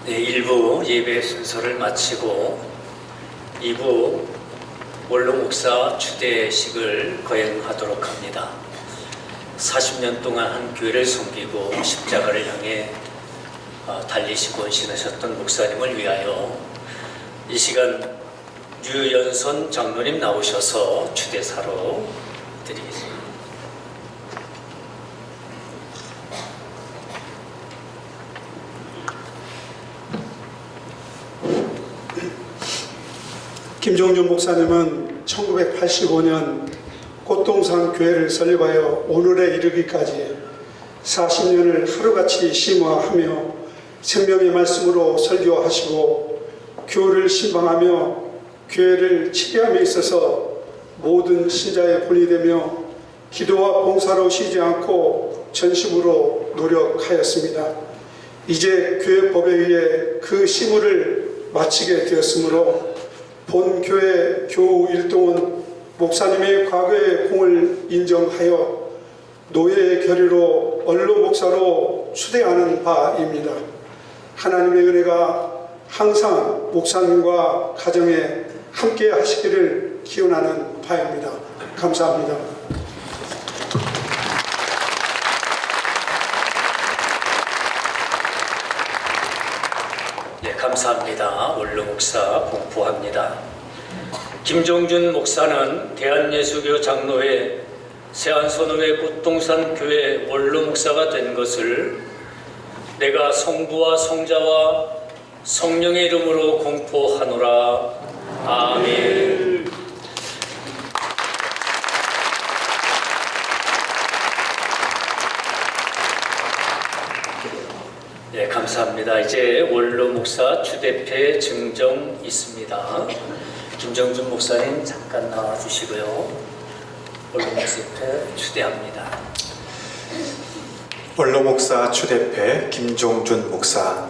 네, 1부 예배 순서를 마치고 2부 원로 목사 추대식을 거행하도록 합니다. 40년 동안 한 교회를 섬기고 십자가를 향해 달리시고 헌신하셨던 목사님을 위하여 이 시간 유연선 장로님 나오셔서 추대사로 드리겠습니다. 김종준 목사님은 1985년 꽃동산 교회를 설립하여 오늘에 이르기까지 40년을 하루같이 심화하며 생명의 말씀으로 설교하시고 교회를 신방하며 교회를 치료함에 있어서 모든 신자의 본이 되며 기도와 봉사로 쉬지 않고 전심으로 노력하였습니다. 이제 교회 법에 의해 그 심의를 마치게 되었으므로 본 교회 교우 일동은 목사님의 과거의 공을 인정하여 노예의 결의로 원로 목사로 추대하는 바입니다. 하나님의 은혜가 항상 목사님과 가정에 함께 하시기를 기원하는 바입니다. 감사합니다. 네, 감사합니다. 원로 목사 공포합니다. 김종준 목사는 대한예수교 장로회 세안선후회 꽃동산 교회 원로 목사가 된 것을 내가 성부와 성자와 성령의 이름으로 공포하노라. 아멘. 네, 감사합니다. 이제 원로 목사 추대패 증정 있습니다. 김정준 목사님 잠깐 나와주시고요. 원로 목사패 추대합니다. 원로 목사 추대패 김종준 목사.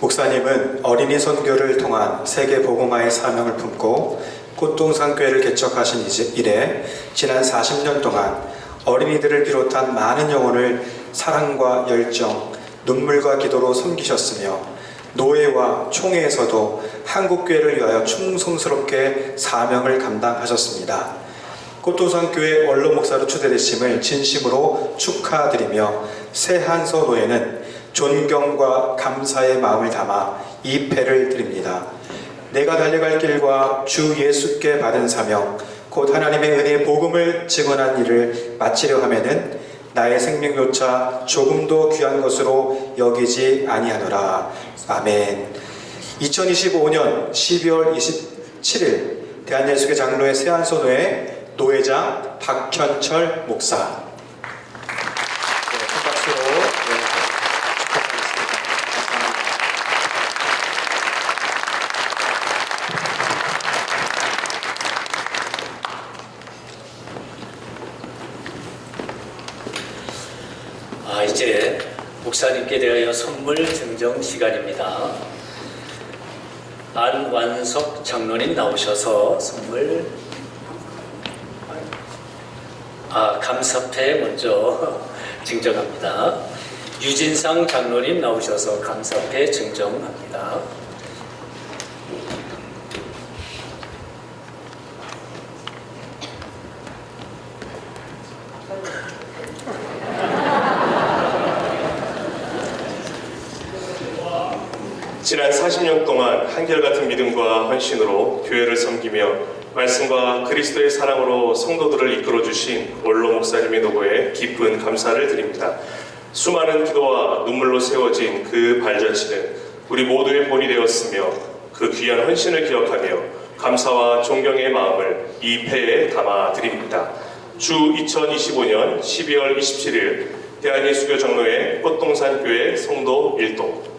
목사님은 어린이 선교를 통한 세계 복음화의 사명을 품고 꽃동산 교회를 개척하신 이래 지난 40년 동안 어린이들을 비롯한 많은 영혼을 사랑과 열정, 눈물과 기도로 섬기셨으며 노예와 총회에서도 한국교회를 위하여 충성스럽게 사명을 감당하셨습니다. 꽃동산 교회 원로 목사로 추대되심을 진심으로 축하드리며 세한서 노예는 존경과 감사의 마음을 담아 이 패를 드립니다. 내가 달려갈 길과 주 예수께 받은 사명, 곧 하나님의 은혜의 복음을 증언한 일을 마치려 하면은 나의 생명조차 조금도 귀한 것으로 여기지 아니하노라. 아멘. 2025년 12월 27일 대한예수교 장로회 세안선호회 노회장 박현철 목사. 네, 큰 박수로 축하드리겠습니다. 감사합니다. 이제 목사님께 대하여 선물 증정 시간입니다. 안완석 장로님 나오셔서 선물 감사패 먼저 증정합니다. 유진상 장로님 나오셔서 감사패 증정합니다. 지난 40년 동안 한결같은 믿음과 헌신으로 교회를 섬기며 말씀과 그리스도의 사랑으로 성도들을 이끌어주신 원로 목사님의 노고에 깊은 감사를 드립니다. 수많은 기도와 눈물로 세워진 그 발자취는 우리 모두의 본이 되었으며 그 귀한 헌신을 기억하며 감사와 존경의 마음을 이 패에 담아드립니다. 주 2025년 12월 27일 대한예수교 장로회 꽃동산 교회 성도 1동.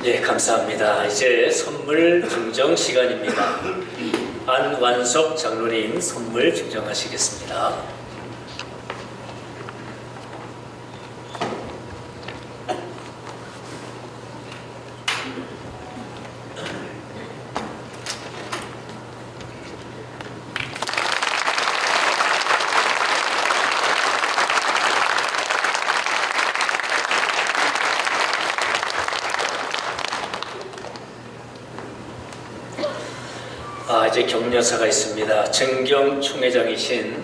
예, 감사합니다. 이제 선물 증정 시간입니다. 안완석 장로님 선물 증정하시겠습니다. 이제 격려사가 있습니다. 정경 총회장이신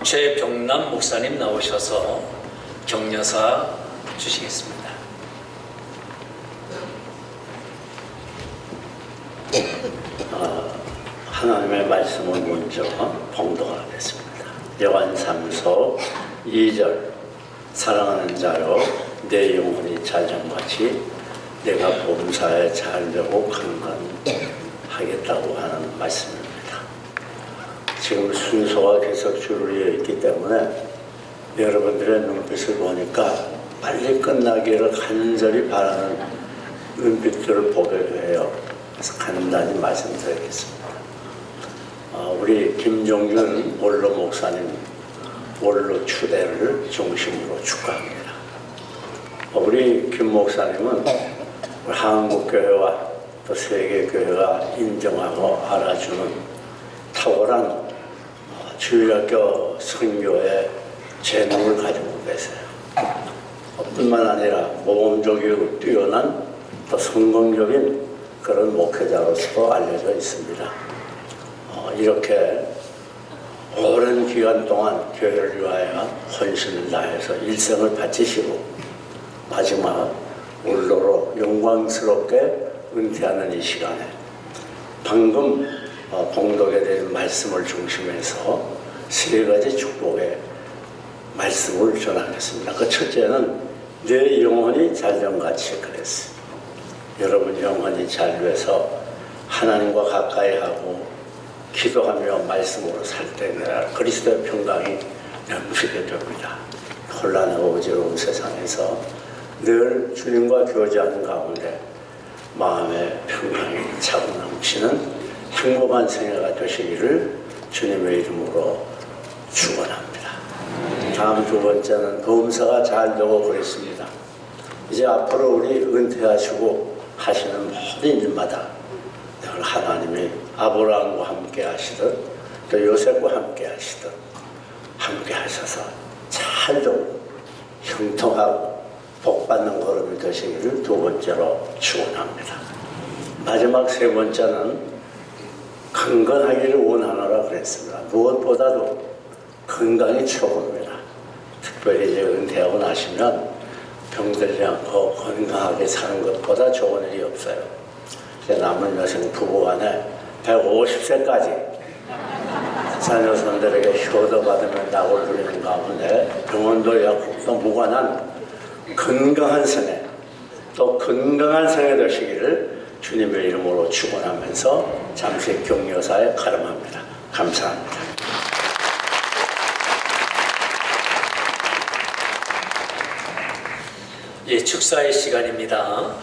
최병남 목사님 나오셔서 격려사 주시겠습니다. 하나님의 말씀을 먼저 봉독하겠습니다. 요한 3서 2절 사랑하는 자여 내 영혼이 잘정같이 내가 범사에 잘되고 강건하겠다고 하는 말씀입니다. 지금 순서가 계속 줄이어 있기 때문에 여러분들의 눈빛을 보니까 빨리 끝나기를 간절히 바라는 눈빛들을 보게 돼요. 그래서 간단히 말씀드리겠습니다. 우리 김종준 원로 목사님 원로 추대를 중심으로 축하합니다. 우리 김 목사님은 한국교회와 또 세계교회가 인정하고 알아주는 탁월한 주일학교 선교의 재능을 가지고 계세요. 뿐만 아니라 모범적이고 뛰어난 또 성공적인 그런 목회자로서 알려져 있습니다. 이렇게 오랜 기간 동안 교회를 위하여 헌신을 다해서 일생을 바치시고 마지막 원로로 영광스럽게 은퇴하는 이 시간에 방금 봉독에 대한 말씀을 중심해서 세 가지 축복의 말씀을 전하겠습니다. 그 첫째는 내 영혼이 잘됨같이 그랬어요. 여러분 영혼이 잘 돼서 하나님과 가까이 하고 기도하며 말씀으로 살 때 그리스도의 평강이 넘치게 됩니다. 혼란하고 어지러운 세상에서 늘 주님과 교제하는 가운데 마음의 평강이 차고 넘치는 행복한 생애가 되시기를 주님의 이름으로 축원합니다. 다음 두 번째는 범사가 잘 되고 그랬습니다. 이제 앞으로 우리 은퇴하시고 하시는 모든 일마다 늘 하나님이 아브라함과 함께 하시듯 또 요셉과 함께 하시듯 함께 하셔서 잘 되고 형통하고 복받는 걸음이 되시기를 두 번째로 축원합니다. 마지막 세 번째는 건강하기를 원하노라 그랬습니다. 무엇보다도 건강이 최고입니다. 특별히 이제 은퇴하고 나시면 병들지 않고 건강하게 사는 것보다 좋은 일이 없어요. 남은 여성 부부간에 150세까지 자녀손들에게 효도받으며 낙을 누리는 가운데 병원도 약국도 무관한 건강한 생애 또 건강한 생애 되시기를 주님의 이름으로 축원하면서 잠시 격려사에 가름합니다. 감사합니다. 축사의 시간입니다.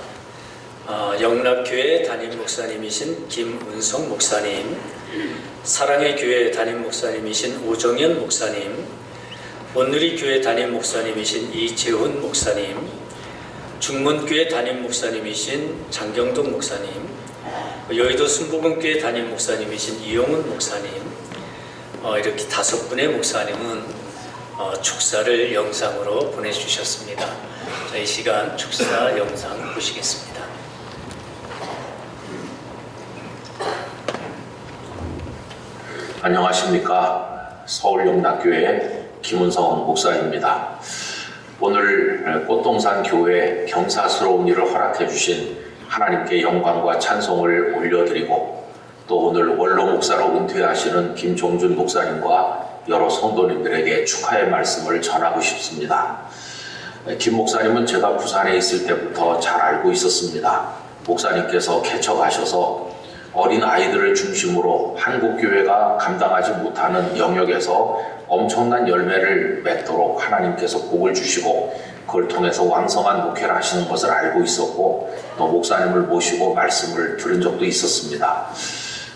영락교회 담임 목사님이신 김은성 목사님, 사랑의 교회 담임 목사님이신 오정현 목사님, 온누리 교회 담임 목사님이신 이재훈 목사님, 중문교회 담임 목사님이신 장경동 목사님, 여의도 순복음교회 담임 목사님이신 이용훈 목사님, 이렇게 5분의 목사님은 축사를 영상으로 보내주셨습니다. 이 시간 축사 영상 보시겠습니다. 안녕하십니까. 서울영락교회 김은성 목사입니다. 오늘 꽃동산 교회 경사스러운 일을 허락해 주신 하나님께 영광과 찬송을 올려드리고 또 오늘 원로 목사로 은퇴하시는 김종준 목사님과 여러 성도님들에게 축하의 말씀을 전하고 싶습니다. 김 목사님은 제가 부산에 있을 때부터 잘 알고 있었습니다. 목사님께서 개척하셔서 어린 아이들을 중심으로 한국교회가 감당하지 못하는 영역에서 엄청난 열매를 맺도록 하나님께서 복을 주시고 그걸 통해서 왕성한 목회를 하시는 것을 알고 있었고 또 목사님을 모시고 말씀을 들은 적도 있었습니다.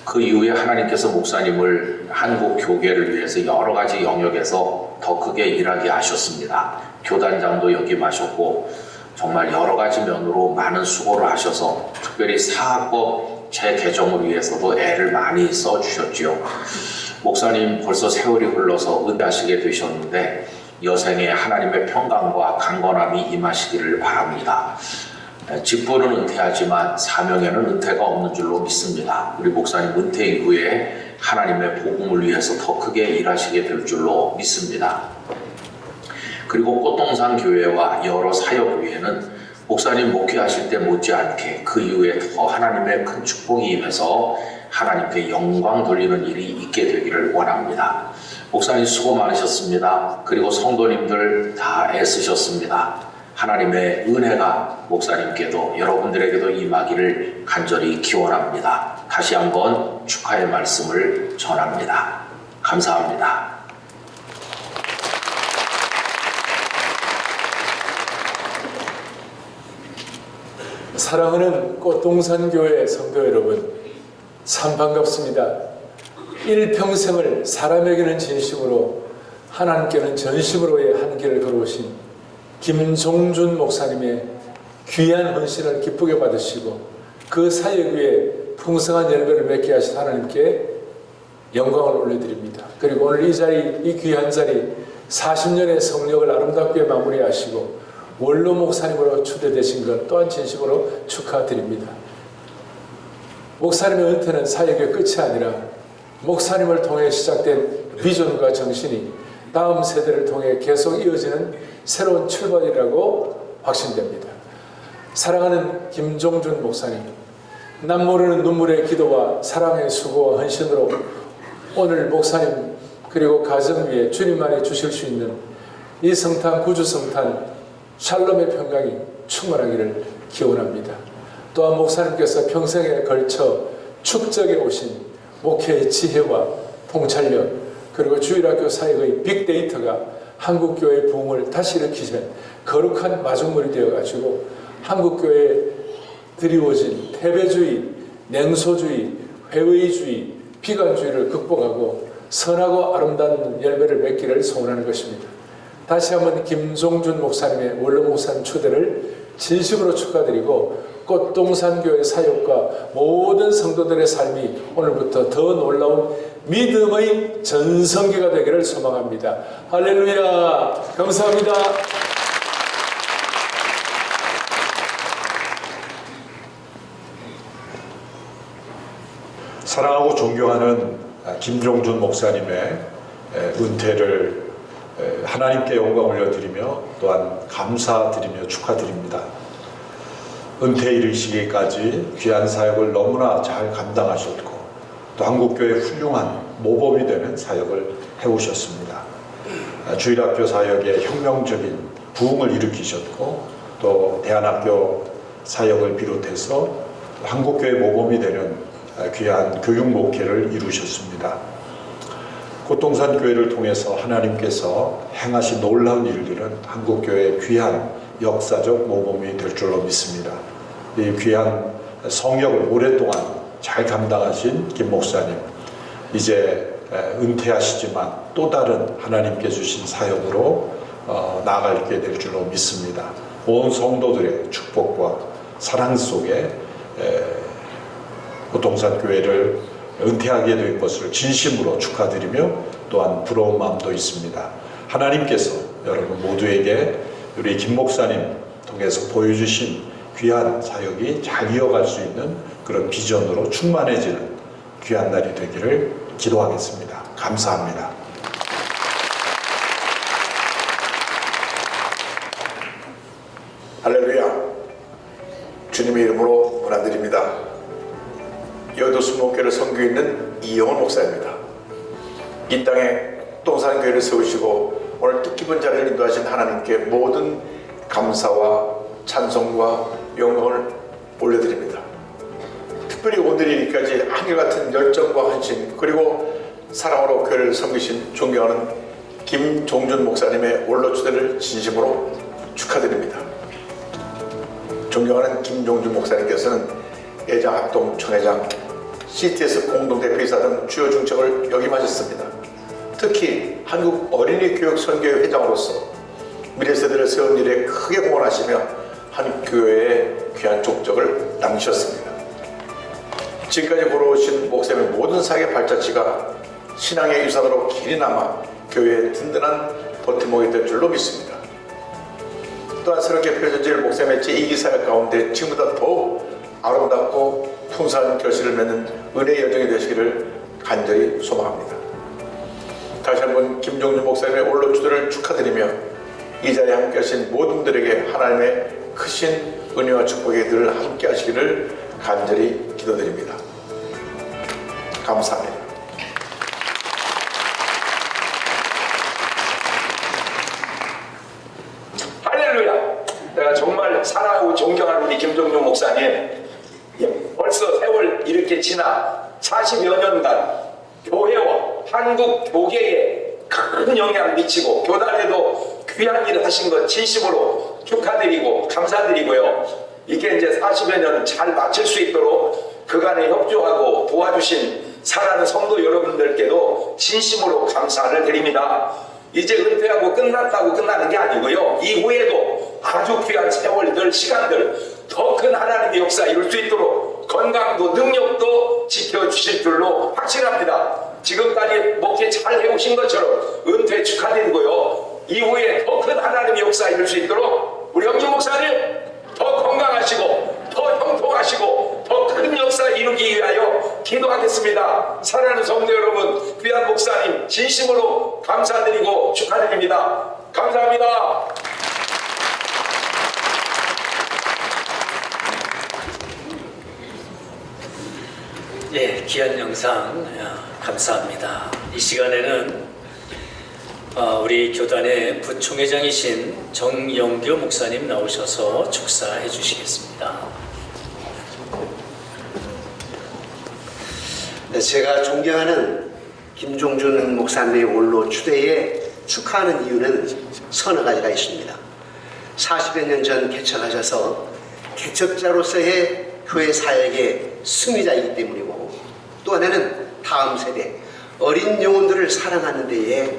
그 이후에 하나님께서 목사님을 한국 교계를 위해서 여러 가지 영역에서 더 크게 일하게 하셨습니다. 교단장도 역임하셨고 정말 여러 가지 면으로 많은 수고를 하셔서 특별히 사학법 재개정을 위해서도 애를 많이 써주셨지요. 목사님 벌써 세월이 흘러서 은퇴하시게 되셨는데 여생에 하나님의 평강과 강건함이 임하시기를 바랍니다. 직분은 은퇴하지만 사명에는 은퇴가 없는 줄로 믿습니다. 우리 목사님 은퇴 이후에 하나님의 복음을 위해서 더 크게 일하시게 될 줄로 믿습니다. 그리고 꽃동산 교회와 여러 사역 위에는 목사님 목회하실 때 못지않게 그 이후에 더 하나님의 큰 축복이 임해서 하나님께 영광 돌리는 일이 있게 되기를 원합니다. 목사님 수고 많으셨습니다. 그리고 성도님들 다 애쓰셨습니다. 하나님의 은혜가 목사님께도 여러분들에게도 임하기를 간절히 기원합니다. 다시 한번 축하의 말씀을 전합니다. 감사합니다. 사랑하는 꽃동산교회 성도 여러분, 참 반갑습니다. 일평생을 사람에게는 진심으로 하나님께는 전심으로의 한 길을 걸어오신 김종준 목사님의 귀한 헌신을 기쁘게 받으시고 그 사역 위에 풍성한 열매를 맺게 하신 하나님께 영광을 올려드립니다. 그리고 오늘 이 자리, 이 귀한 자리 40년의 성령을 아름답게 마무리하시고 원로 목사님으로 추대되신 것 또한 진심으로 축하드립니다. 목사님의 은퇴는 사역의 끝이 아니라 목사님을 통해 시작된 비전과 정신이 다음 세대를 통해 계속 이어지는 새로운 출발이라고 확신됩니다. 사랑하는 김종준 목사님, 남모르는 눈물의 기도와 사랑의 수고와 헌신으로 오늘 목사님 그리고 가정 위에 주님만이 주실 수 있는 이 성탄, 구주 성탄 샬롬의 평강이 충만하기를 기원합니다. 또한 목사님께서 평생에 걸쳐 축적해 오신 목회의 지혜와 통찰력 그리고 주일학교 사역의 빅데이터가 한국교회의 부흥을 다시 일으키신 거룩한 마중물이 되어가지고 한국교회에 드리워진 패배주의, 냉소주의, 회의주의, 비관주의를 극복하고 선하고 아름다운 열매를 맺기를 소원하는 것입니다. 다시 한번 김종준 목사님의 원로 목사님 초대를 진심으로 축하드리고 꽃동산교회 사역과 모든 성도들의 삶이 오늘부터 더 놀라운 믿음의 전성기가 되기를 소망합니다. 할렐루야! 감사합니다. 사랑하고 존경하는 김종준 목사님의 은퇴를 하나님께 영광 올려드리며 또한 감사드리며 축하드립니다. 은퇴에 이르시기까지 귀한 사역을 너무나 잘 감당하셨고 또 한국교회의 훌륭한 모범이 되는 사역을 해오셨습니다. 주일학교 사역의 혁명적인 부흥을 일으키셨고 또 대안학교 사역을 비롯해서 한국교회 모범이 되는 귀한 교육 목회를 이루셨습니다. 꽃동산 교회를 통해서 하나님께서 행하신 놀라운 일들은 한국교회의 귀한 역사적 모범이 될 줄로 믿습니다. 이 귀한 성역을 오랫동안 잘 감당하신 김 목사님, 이제 은퇴하시지만 또 다른 하나님께 주신 사역으로 나아가게 될 줄로 믿습니다. 온 성도들의 축복과 사랑 속에 꽃동산 교회를 은퇴하게 된 것을 진심으로 축하드리며 또한 부러운 마음도 있습니다. 하나님께서 여러분 모두에게 우리 김 목사님 통해서 보여주신 귀한 사역이 잘 이어갈 수 있는 그런 비전으로 충만해지는 귀한 날이 되기를 기도하겠습니다. 감사합니다. 할렐루야. 주님의 이름으로 문안드립니다. 여도수목교를 섬기고 있는 이영원 목사입니다. 이 땅에 동산교회를 세우시고 오늘 뜻깊은 자리를 인도하신 하나님께 모든 감사와 찬송과 영광을 올려드립니다. 특별히 오늘 이르기까지 한결같은 열정과 헌신 그리고 사랑으로 교회를 섬기신 존경하는 김종준 목사님의 원로 추대를 진심으로 축하드립니다. 존경하는 김종준 목사님께서는 예장합동 총회장, CTS 공동대표이사 등 주요 중책을 역임하셨습니다. 특히 한국 어린이 교육 선교회 회장으로서 미래 세대를 세운 일에 크게 공헌하시며 한 교회의 귀한 족적을 남기셨습니다. 지금까지 걸어오신 목사님의 모든 사역의 발자취가 신앙의 유산으로 길이 남아 교회의 든든한 버팀목이 될 줄로 믿습니다. 또한 새롭게 펼쳐질 목사님의 제2기 사역 가운데 지금보다 더욱 아름답고 풍성한 결실을 맺는 은혜의 여정이 되시기를 간절히 소망합니다. 다시 한번 김종준 목사님의 올로 추대를 축하드리며 이 자리에 함께 하신 모든 분들에게 하나님의 크신 은혜와 축복이 늘 함께 하시기를 간절히 기도드립니다. 감사합니다. 할렐루야! 내가 정말 사랑하고 존경하는 우리 김종준 목사님, 벌써 세월 이렇게 지나 40여 년간 교회와 한국 교계에 큰 영향을 미치고 교단에도 귀한 일을 하신 것 진심으로 축하드리고 감사드리고요. 이게 이제 40여 년을 잘 마칠 수 있도록 그간에 협조하고 도와주신 사랑하는 성도 여러분들께도 진심으로 감사를 드립니다. 이제 은퇴하고 끝났다고 끝나는 게 아니고요. 이후에도 아주 귀한 세월들, 시간들, 더 큰 하나님의 역사 이룰 수 있도록 건강도 능력도 지켜주실 줄로 확신합니다. 지금까지 목회 잘 해오신 것처럼 은퇴 축하드리고요. 이후에 더 큰 하나님의 역사 이룰 수 있도록 우리 영준 목사님 더 건강하시고 더 형통하시고 더 큰 역사 이루기 위하여 기도하겠습니다. 사랑하는 성도 여러분, 귀한 목사님 진심으로 감사드리고 축하드립니다. 감사합니다. 예, 귀한 영상 감사합니다. 이 시간에는 우리 교단의 부총회장이신 정영교 목사님 나오셔서 축사해 주시겠습니다. 네, 제가 존경하는 김종준 목사님의 올로 추대에 축하하는 이유는 서너 가지가 있습니다. 40여 년 전 개척하셔서 개척자로서의 교회 사역의 승리자이기 때문이고, 또 하나는 다음 세대 어린 영혼들을 사랑하는 데에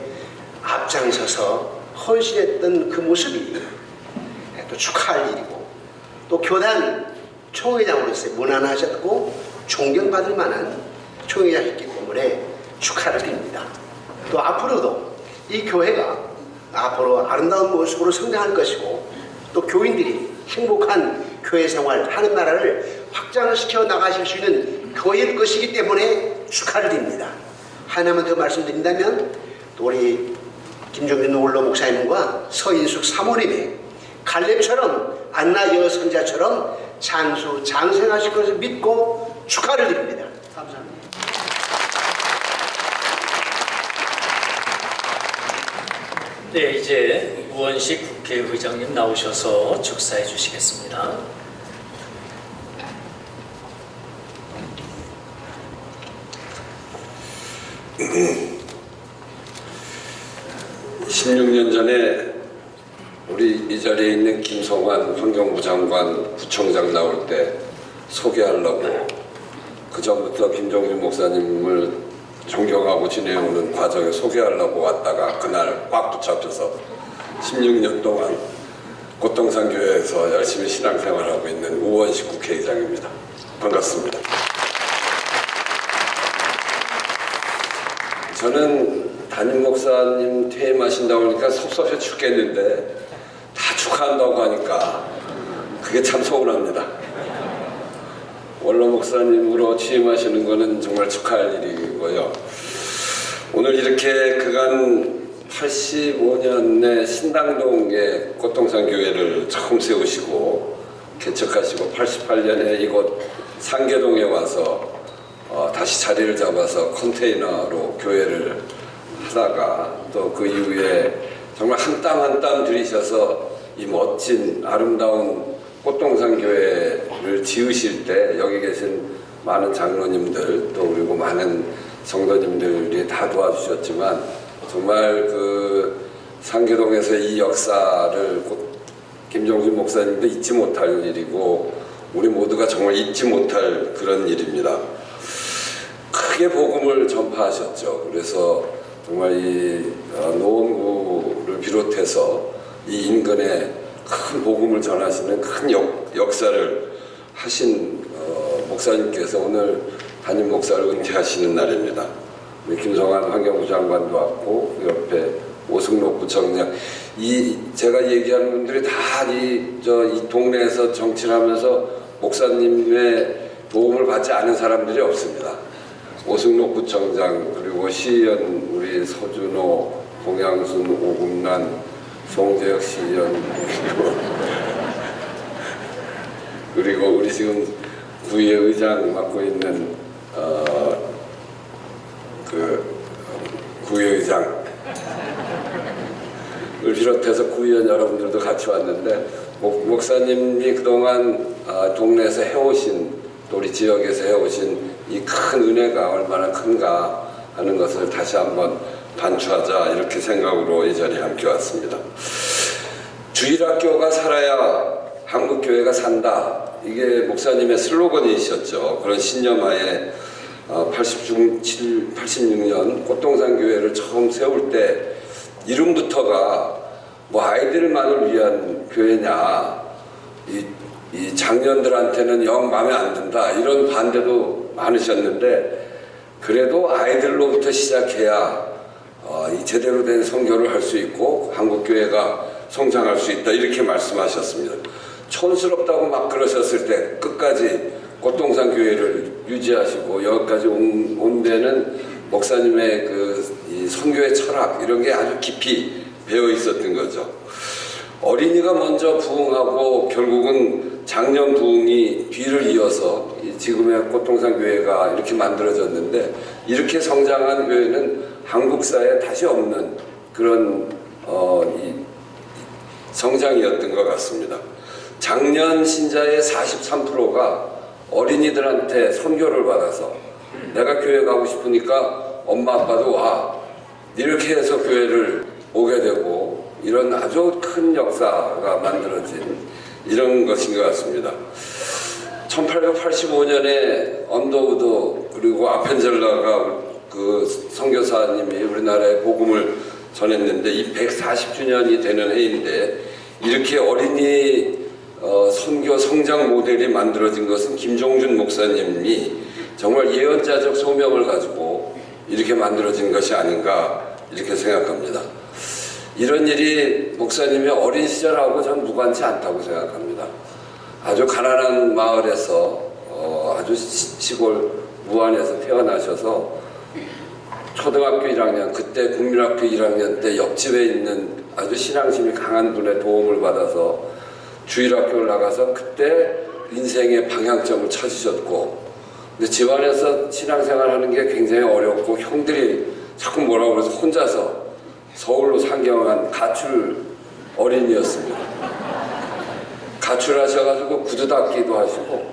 앞장서서 헌신했던 그 모습이 또 축하할 일이고, 또 교단 총회장으로서 무난하셨고 존경받을 만한 총회장이기 때문에 축하를 드립니다. 또 앞으로도 이 교회가 앞으로 아름다운 모습으로 성장할 것이고, 또 교인들이 행복한 교회 생활, 하는 나라를 확장시켜 나가실 수 있는 교회일 것이기 때문에 축하를 드립니다. 하나만 더 말씀드린다면, 또 우리 김종준 올로 목사님과 서인숙 사모님의 갈렙처럼 안나 여선자처럼 장수 장생하실 것을 믿고 축하를 드립니다. 감사합니다. 네, 이제 우원식 국회의장님 나오셔서 축사해 주시겠습니다. (16년) 전에 우리 이 자리에 있는 김성환 환경부 장관 부총장 나올 때 소개하려고, 그 전부터 김종준 목사님을 존경하고 지내오는 과정에 소개하려고 왔다가 그날 꽉 붙잡혀서 16년 동안 꽃동산교회에서 열심히 신앙생활하고 있는 우원식 국회의장입니다. 반갑습니다. 저는 담임 목사님 퇴임하신다고 하니까 섭섭해 죽겠는데, 다 축하한다고 하니까 그게 참 서운합니다. 원로 목사님으로 취임하시는 거는 정말 축하할 일이고요. 오늘 이렇게 그간 85년에 신당동에 꽃동산 교회를 처음 세우시고 개척하시고 88년에 이곳 상계동에 와서 다시 자리를 잡아서 컨테이너로 교회를 하다가, 또 그 이후에 정말 한 땀 한 땀 들이셔서 이 멋진 아름다운 꽃동산 교회를 지으실 때 여기 계신 많은 장로님들, 또 그리고 많은 성도님들이 다 도와주셨지만, 정말 그 상계동에서 이 역사를 김종준 목사님도 잊지 못할 일이고, 우리 모두가 정말 잊지 못할 그런 일입니다. 크게 복음을 전파하셨죠. 그래서 정말 이 노원구를 비롯해서 이 인근에 큰 복음을 전하시는 큰 역사를 하신 목사님께서 오늘 담임 목사를 은퇴하시는 날입니다. 우리 김성환 환경부 장관도 왔고 그 옆에 오승록 부청장, 제가 얘기하는 분들이 다 이 동네에서 정치를 하면서 목사님의 도움을 받지 않은 사람들이 없습니다. 오승록 부청장, 그리고 시의원 우리 서준호, 공양순, 오금란, 송재혁 시의원, 그리고 우리 지금 구의회 의장 맡고 있는 구의회 의장 을 비롯해서 구의원 여러분들도 같이 왔는데, 목사님이 그동안 동네에서 해오신, 또 우리 지역에서 해오신 이 큰 은혜가 얼마나 큰가 하는 것을 다시 한번 반추하자, 이렇게 생각으로 이 자리에 함께 왔습니다. 주일학교가 살아야 한국교회가 산다, 이게 목사님의 슬로건이셨죠. 그런 신념하에 86년 꽃동산 교회를 처음 세울 때 이름부터가 뭐 아이들만을 위한 교회냐, 이 장년들한테는 영 마음에 안 든다, 이런 반대도 많으셨는데, 그래도 아이들로부터 시작해야 이 제대로 된 선교를 할 수 있고 한국교회가 성장할 수 있다, 이렇게 말씀하셨습니다. 촌스럽다고 막 그러셨을 때 끝까지 꽃동산 교회를 유지하시고 여기까지 온 데는 목사님의 이 선교의 철학, 이런 게 아주 깊이 배어 있었던 거죠. 어린이가 먼저 부흥하고 결국은 작년 부흥이 뒤를 이어서 지금의 꽃동산 교회가 이렇게 만들어졌는데, 이렇게 성장한 교회는 한국사에 다시 없는 그런 성장이었던 것 같습니다. 작년 신자의 43%가 어린이들한테 선교를 받아서 내가 교회 가고 싶으니까 엄마 아빠도 와, 이렇게 해서 교회를 오게 되고, 이런 아주 큰 역사가 만들어진 이런 것인 것 같습니다. 1885년에 언더우드 그리고 아펜젤러가 그 선교사님이 우리나라에 복음을 전했는데, 이 140주년이 되는 해인데, 이렇게 어린이 선교 성장 모델이 만들어진 것은 김종준 목사님이 정말 예언자적 소명을 가지고 이렇게 만들어진 것이 아닌가, 이렇게 생각합니다. 이런 일이 목사님의 어린 시절하고 전 무관치 않다고 생각합니다. 아주 가난한 마을에서 아주 시골 무안에서 태어나셔서 초등학교 1학년, 그때 국민학교 1학년 때 옆집에 있는 아주 신앙심이 강한 분의 도움을 받아서 주일학교를 나가서 그때 인생의 방향점을 찾으셨고, 근데 집안에서 신앙생활하는 게 굉장히 어렵고 형들이 자꾸 뭐라고 그래서 혼자서 서울로 상경한 가출 어린이였습니다. 가출하셔가지고 구두 닦기도 하시고,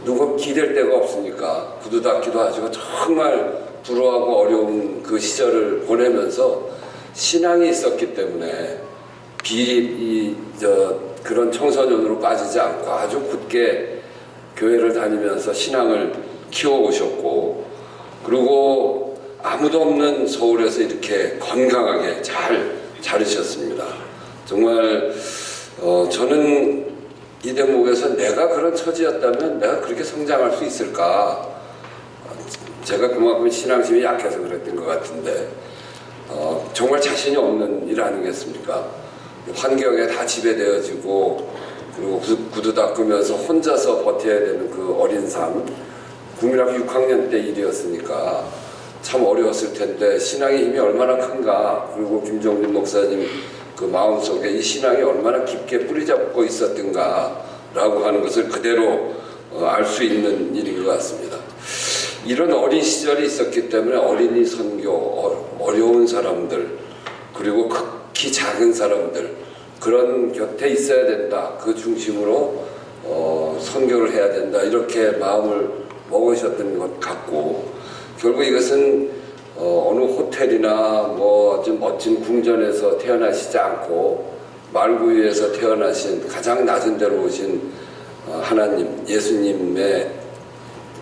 누구 기댈 데가 없으니까 구두 닦기도 하시고, 정말 불우하고 어려운 그 시절을 보내면서 신앙이 있었기 때문에 그런 청소년으로 빠지지 않고 아주 굳게 교회를 다니면서 신앙을 키워오셨고, 그리고 아무도 없는 서울에서 이렇게 건강하게 잘 자르셨습니다. 정말 저는 이 대목에서 내가 그런 처지였다면 내가 그렇게 성장할 수 있을까, 제가 그만큼 신앙심이 약해서 그랬던 것 같은데, 정말 자신이 없는 일 아니겠습니까? 환경에 다 지배되어지고, 그리고 구두 닦으면서 혼자서 버텨야 되는 그 어린 삶, 국민학교 6학년 때 일이었으니까 참 어려웠을 텐데, 신앙의 힘이 얼마나 큰가, 그리고 김종준 목사님 그 마음속에 이 신앙이 얼마나 깊게 뿌리잡고 있었던가 라고 하는 것을 그대로 알 수 있는 일인 것 같습니다. 이런 어린 시절이 있었기 때문에 어린이 선교, 어려운 사람들, 그리고 극히 작은 사람들, 그런 곁에 있어야 된다, 그 중심으로 선교를 해야 된다, 이렇게 마음을 먹으셨던 것 같고, 결국 이것은 어느 호텔이나 뭐 좀 멋진 궁전에서 태어나시지 않고 말구유에서 태어나신 가장 낮은 데로 오신 하나님, 예수님의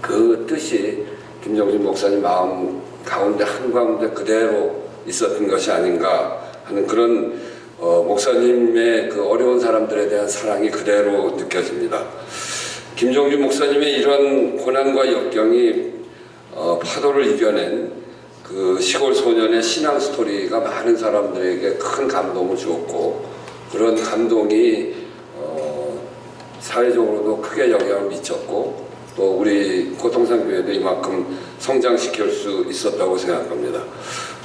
그 뜻이 김종준 목사님 마음 가운데 한가운데 그대로 있었던 것이 아닌가 하는 그런 목사님의 그 어려운 사람들에 대한 사랑이 그대로 느껴집니다. 김종준 목사님의 이런 고난과 역경이 파도를 이겨낸 그 시골 소년의 신앙 스토리가 많은 사람들에게 큰 감동을 주었고, 그런 감동이 사회적으로도 크게 영향을 미쳤고, 또 우리 고통산교회도 이만큼 성장시킬 수 있었다고 생각합니다.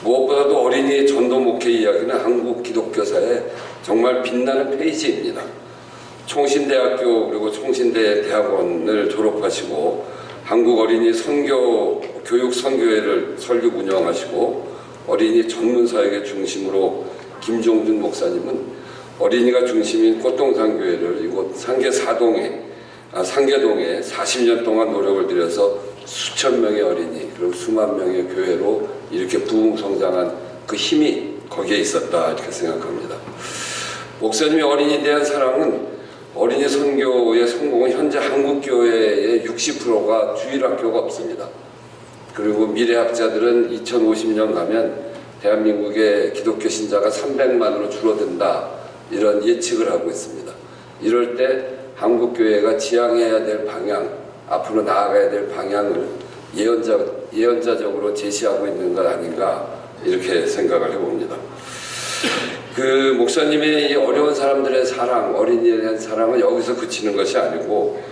무엇보다도 어린이 전도 목회 이야기는 한국 기독교사의 정말 빛나는 페이지입니다. 총신대학교 그리고 총신대 대학원을 졸업하시고 한국 어린이 선교 교육 선교회를 설립 운영하시고 어린이 전문 사역의 중심으로 김종준 목사님은 어린이가 중심인 꽃동산교회를 이곳 상계동에 40년 동안 노력을 들여서 수천 명의 어린이 그리고 수만 명의 교회로 이렇게 부흥성장한 그 힘이 거기에 있었다 이렇게 생각합니다. 목사님의 어린이에 대한 사랑은 어린이 선교의 성공은 현재 한국 교회의 60%가 주일학교가 없습니다. 그리고 미래학자들은 2050년 가면 대한민국의 기독교 신자가 300만으로 줄어든다 이런 예측을 하고 있습니다. 이럴 때 한국 교회가 지향해야 될 방향, 앞으로 나아가야 될 방향을 예언자적으로 제시하고 있는 것 아닌가 이렇게 생각을 해봅니다. 그 목사님의 이 어려운 사람들의 사랑, 어린이에 대한 사랑은 여기서 그치는 것이 아니고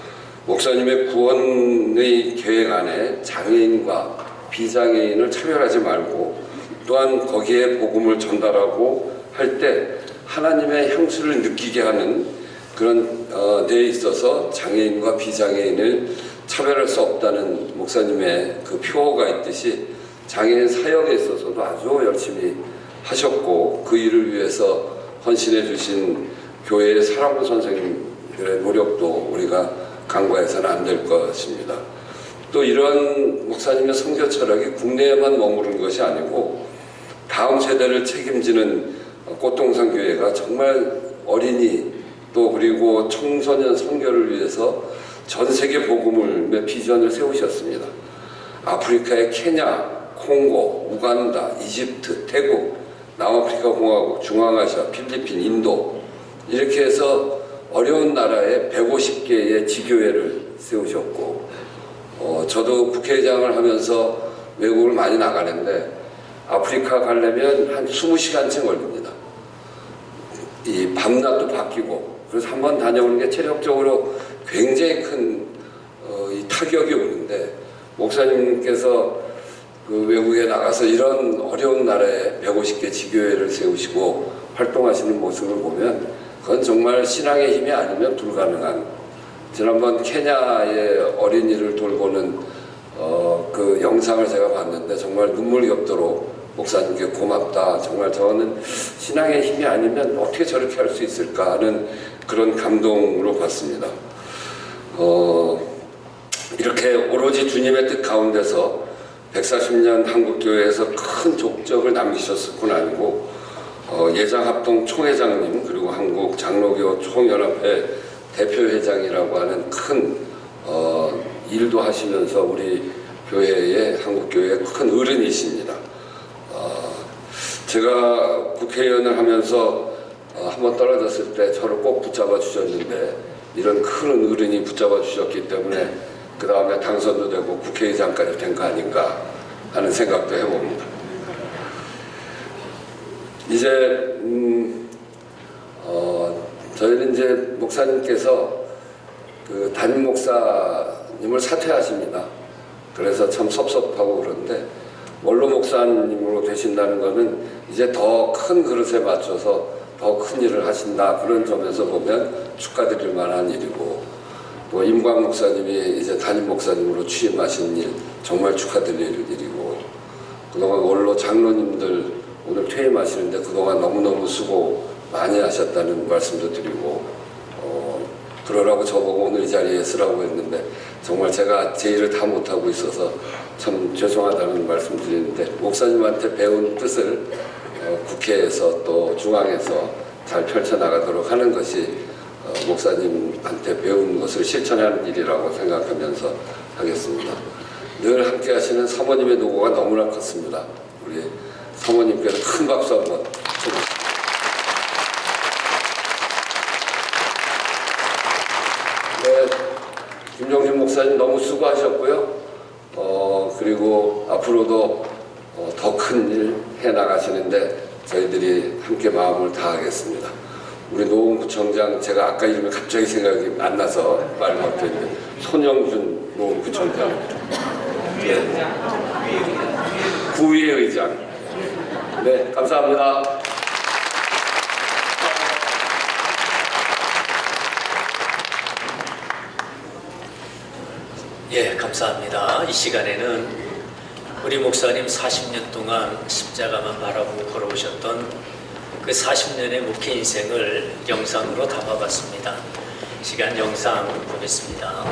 목사님의 구원의 계획 안에 장애인과 비장애인을 차별하지 말고 또한 거기에 복음을 전달하고 할 때 하나님의 향수를 느끼게 하는 그런 데에 있어서 장애인과 비장애인을 차별할 수 없다는 목사님의 그 표어가 있듯이 장애인 사역에 있어서도 아주 열심히 하셨고 그 일을 위해서 헌신해 주신 교회의 사랑부 선생님들의 노력도 우리가 간과해서는 안 될 것입니다. 또 이런 목사님의 선교 철학이 국내에만 머무른 것이 아니고 다음 세대를 책임지는 꽃동산교회가 정말 어린이 또 그리고 청소년 선교를 위해서 전 세계 복음의 비전을 세우셨습니다. 아프리카의 케냐, 콩고, 우간다, 이집트, 태국, 남아프리카 공화국, 중앙아시아, 필리핀, 인도 이렇게 해서 어려운 나라에 150개의 지교회를 세우셨고 저도 국회의장을 하면서 외국을 많이 나가는데 아프리카 가려면 한 20시간쯤 걸립니다. 이 밤낮도 바뀌고 그래서 한번 다녀오는 게 체력적으로 굉장히 큰 이 타격이 오는데 목사님께서 그 외국에 나가서 이런 어려운 나라에 150개 지교회를 세우시고 활동하시는 모습을 보면 그건 정말 신앙의 힘이 아니면 불가능한. 지난번 케냐의 어린이를 돌보는 그 영상을 제가 봤는데 정말 눈물이 겹도록 목사님께 고맙다. 정말 저는 신앙의 힘이 아니면 어떻게 저렇게 할 수 있을까 하는 그런 감동으로 봤습니다. 이렇게 오로지 주님의 뜻 가운데서 140년 한국교회에서 큰 족적을 남기셨을 뿐 아니고 예장합동 총회장님 그리고 한국장로교 총연합회 대표회장이라고 하는 큰 일도 하시면서 우리 교회의 한국교회의 큰 어른이십니다. 제가 국회의원을 하면서 한번 떨어졌을 때 저를 꼭 붙잡아 주셨는데 이런 큰 어른이 붙잡아 주셨기 때문에 그 다음에 당선도 되고 국회의장까지 된 거 아닌가 하는 생각도 해봅니다. 이제 저희는 이제 목사님께서 그 담임 목사님을 사퇴하십니다. 그래서 참 섭섭하고 그런데 원로 목사님으로 되신다는 것은 이제 더 큰 그릇에 맞춰서 더 큰 일을 하신다 그런 점에서 보면 축하드릴 만한 일이고 또 임광 목사님이 이제 담임 목사님으로 취임하신 일 정말 축하드릴 일이고 그동안 원로 장로님들 오늘 퇴임하시는데 그동안 너무너무 수고 많이 하셨다는 말씀도 드리고 그러라고 저보고 오늘 이 자리에 쓰라고 했는데 정말 제가 제 일을 다 못하고 있어서 참 죄송하다는 말씀 드리는데 목사님한테 배운 뜻을 국회에서 또 중앙에서 잘 펼쳐나가도록 하는 것이 목사님한테 배운 것을 실천하는 일이라고 생각하면서 하겠습니다. 늘 함께 하시는 사모님의 노고가 너무나 컸습니다. 우리 사모님께는 큰 박수 한번 쳐주십시오. 김종준 목사님 너무 수고하셨고요. 그리고 앞으로도 더 큰 일 해나가시는데 저희들이 함께 마음을 다하겠습니다. 우리 노원구청장, 제가 아까 이름이 갑자기 생각이 안 나서 말 못했는데 손영준 노원구청장, 네. 구의회 의장, 네, 감사합니다. 예, 감사합니다. 이 시간에는 우리 목사님 40년 동안 십자가만 바라보고 걸어오셨던 그 40년의 목회 인생을 영상으로 담아봤습니다. 시간 영상 보겠습니다.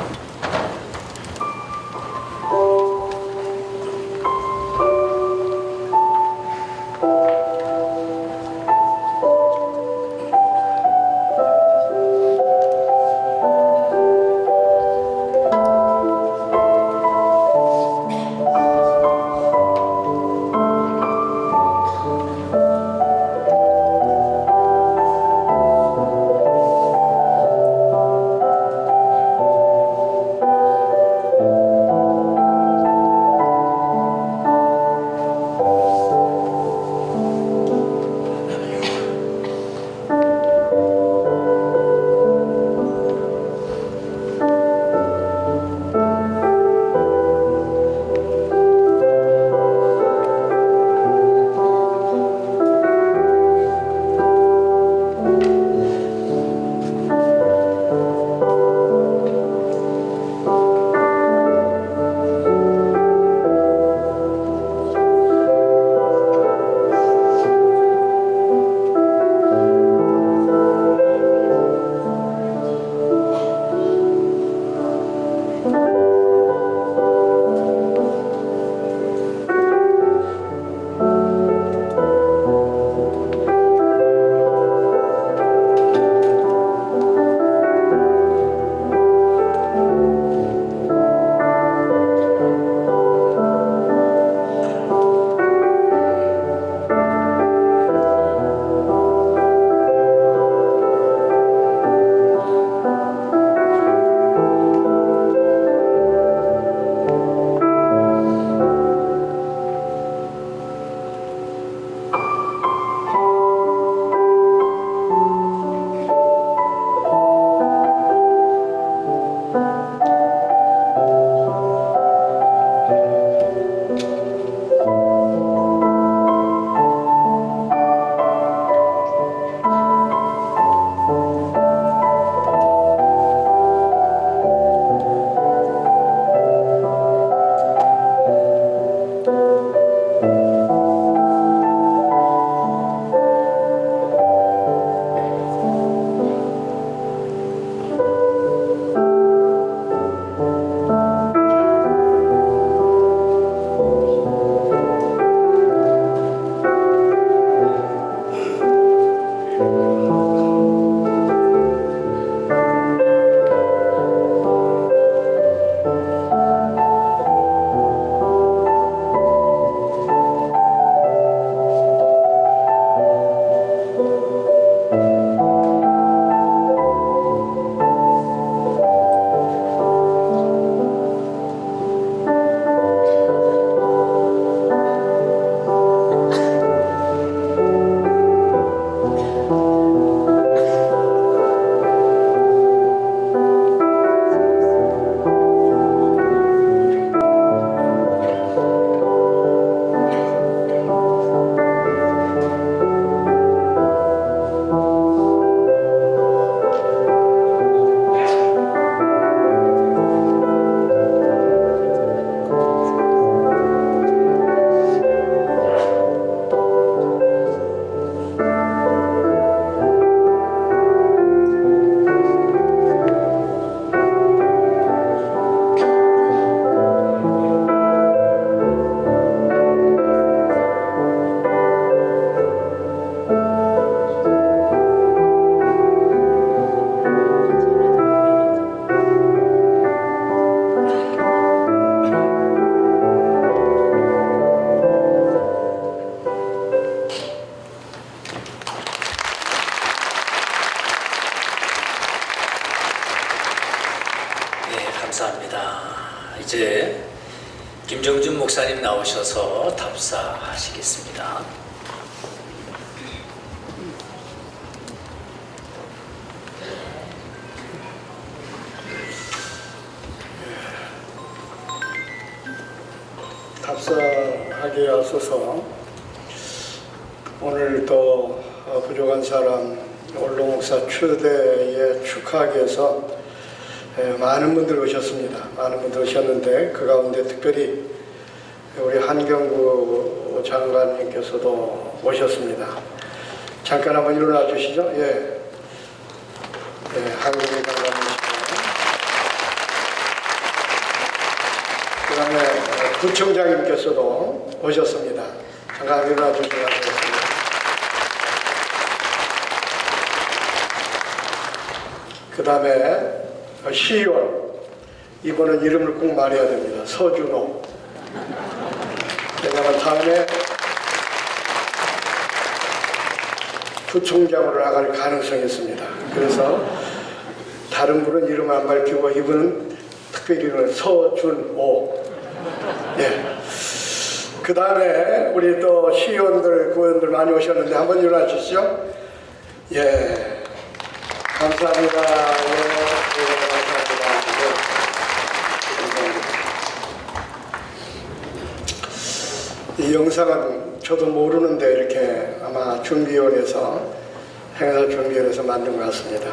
감사합니다. 이제 김정준 목사님 나오셔서 답사하시겠습니다. 답사하기에 앞서서 오늘 또 부족한 사람 원로 목사 추대에 축하하기 위해서 많은 분들 오셨습니다. 많은 분들 오셨는데 그 가운데 특별히 우리 한경구 장관님께서도 오셨습니다. 잠깐 한번 일어나 주시죠. 한경구 장관님이시고 그 다음에 구청장님께서도 오셨습니다. 잠깐 일어나 주시기 바랍니다. 그 다음에 시의원, 이번은 이름을 꼭 말해야 됩니다. 서준호. 왜냐하면 다음에 부총장으로 나갈 가능성이 있습니다. 그래서 다른 분은 이름 안 밝히고 이분은 특별히 이름을 서준호. 그 다음에 우리 또 시의원들, 구의원들 많이 오셨는데 한번 일어나 주시죠. 감사합니다. 감사합니다. 이 영상은 저도 모르는데 이렇게 아마 준비위원회에서 행사 준비위원회에서 만든 것 같습니다.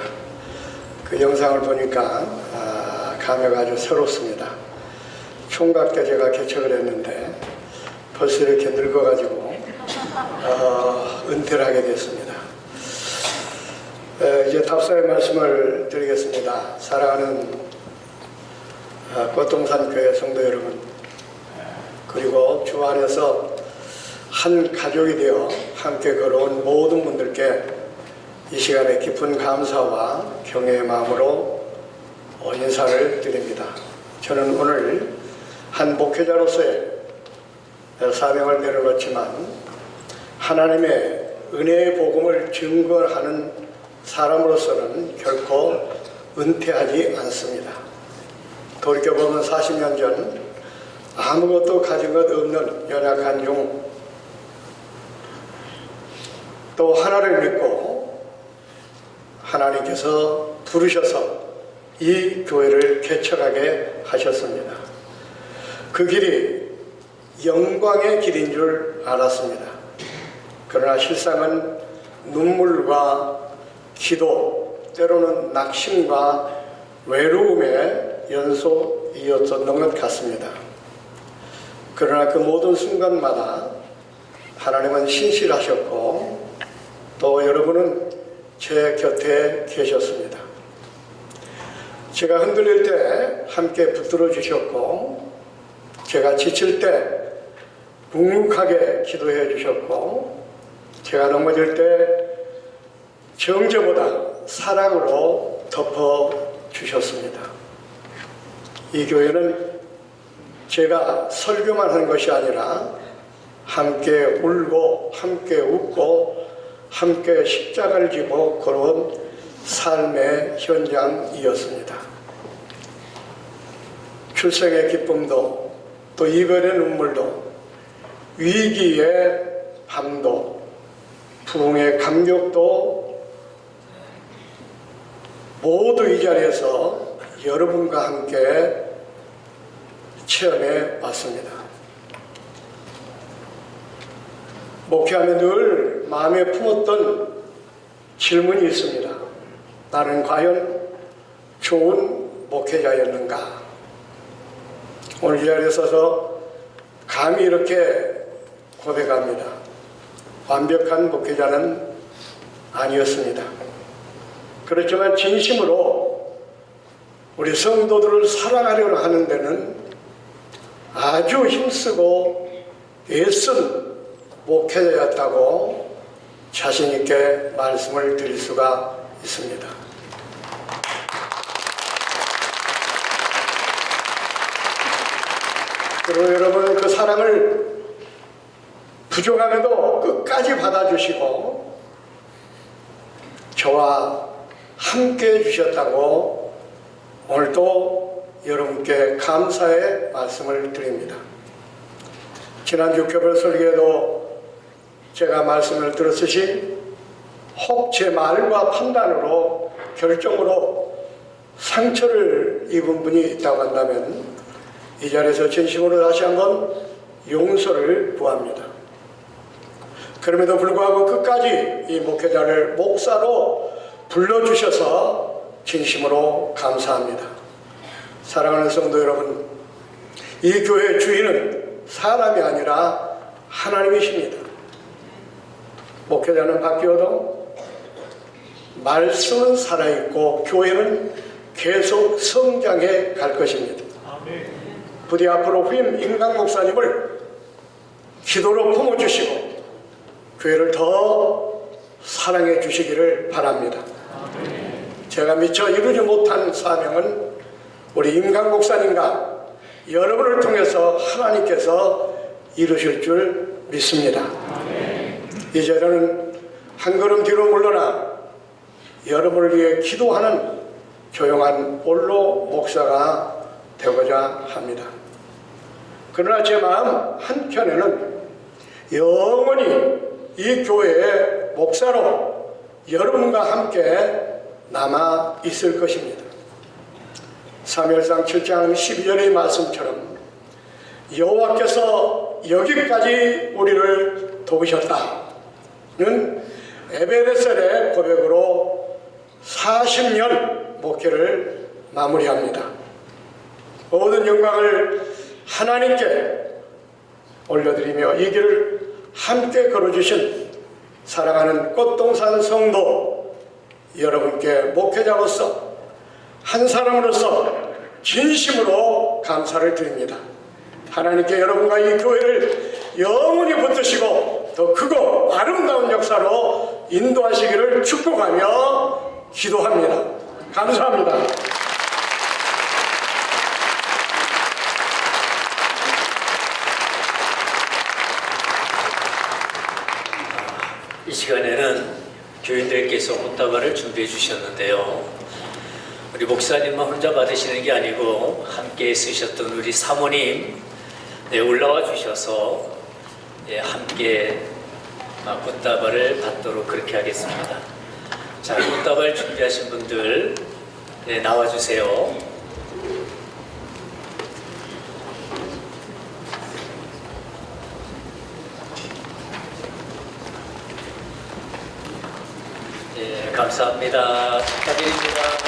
그 영상을 보니까 감회가 아주 새롭습니다. 총각 때 제가 개척을 했는데 벌써 이렇게 늙어가지고 은퇴를 하게 됐습니다. 이제 답사의 말씀을 드리겠습니다. 사랑하는 꽃동산교회 성도 여러분, 그리고 주 안에서 한 가족이 되어 함께 걸어온 모든 분들께 이 시간에 깊은 감사와 경애의 마음으로 인사를 드립니다. 저는 오늘 한 목회자로서의 사명을 내려놓지만 하나님의 은혜의 복음을 증거하는 사람으로서는 결코 은퇴하지 않습니다. 돌이켜보면 40년 전 아무것도 가진 것 없는 연약한 종, 또 하나를 믿고 하나님께서 부르셔서 이 교회를 개척하게 하셨습니다. 그 길이 영광의 길인 줄 알았습니다. 그러나 실상은 눈물과 기도, 때로는 낙심과 외로움의 연속이었던 것 같습니다. 그러나 그 모든 순간마다 하나님은 신실하셨고 또 여러분은 제 곁에 계셨습니다. 제가 흔들릴 때 함께 붙들어 주셨고 제가 지칠 때 묵묵하게 기도해 주셨고 제가 넘어질 때 정죄보다 사랑으로 덮어 주셨습니다. 이 교회는 제가 설교만 한 것이 아니라 함께 울고 함께 웃고 함께 십자가를 지고 걸어온 삶의 현장이었습니다. 출생의 기쁨도 또 이별의 눈물도 위기의 밤도 부흥의 감격도 모두 이 자리에서 여러분과 함께 체험해 왔습니다. 목회하며 늘 마음에 품었던 질문이 있습니다. 나는 과연 좋은 목회자였는가? 오늘 이 자리에 서서 감히 이렇게 고백합니다. 완벽한 목회자는 아니었습니다. 그렇지만 진심으로 우리 성도들을 사랑하려고 하는 데는 아주 힘쓰고 애쓴 목회자였다고 자신있게 말씀을 드릴 수가 있습니다. 그리고 여러분 그 사랑을 부족함에도 끝까지 받아주시고 저와 함께 해주셨다고 오늘도 여러분께 감사의 말씀을 드립니다. 지난주 교별 설교에도 제가 말씀을 들었으시 혹 제 말과 판단으로 결정으로 상처를 입은 분이 있다고 한다면 이 자리에서 진심으로 다시 한번 용서를 구합니다. 그럼에도 불구하고 끝까지 이 목회자를 목사로 불러주셔서 진심으로 감사합니다. 사랑하는 성도 여러분, 이 교회의 주인은 사람이 아니라 하나님이십니다. 목회자는 바뀌어도 말씀은 살아있고 교회는 계속 성장해 갈 것입니다. 부디 앞으로 후임 임강 목사님을 기도로 품어주시고 교회를 더 사랑해 주시기를 바랍니다. 제가 미처 이루지 못한 사명은 우리 임강 목사님과 여러분을 통해서 하나님께서 이루실 줄 믿습니다. 이제 저는 한 걸음 뒤로 물러나 여러분을 위해 기도하는 조용한 올로 목사가 되고자 합니다. 그러나 제 마음 한켠에는 영원히 이 교회의 목사로 여러분과 함께 남아 있을 것입니다. 사무엘상 7장 12절의 말씀처럼 여호와께서 여기까지 우리를 도우셨다는 에베레셀의 고백으로 40년 목회를 마무리합니다. 모든 영광을 하나님께 올려드리며 이 길을 함께 걸어주신 사랑하는 꽃동산 성도 여러분께 목회자로서 한 사람으로서 진심으로 감사를 드립니다. 하나님께 여러분과 이 교회를 영원히 붙드시고 더 크고 아름다운 역사로 인도하시기를 축복하며 기도합니다. 감사합니다. 이 시간에는 교인들께서 꽃다발을 준비해 주셨는데요. 우리 목사님만 혼자 받으시는 게 아니고 함께 쓰셨던 우리 사모님 올라와 주셔서 함께 꽃다발을 받도록 그렇게 하겠습니다. 자, 꽃다발 준비하신 분들 나와주세요. 감사합니다. 축하드립니다.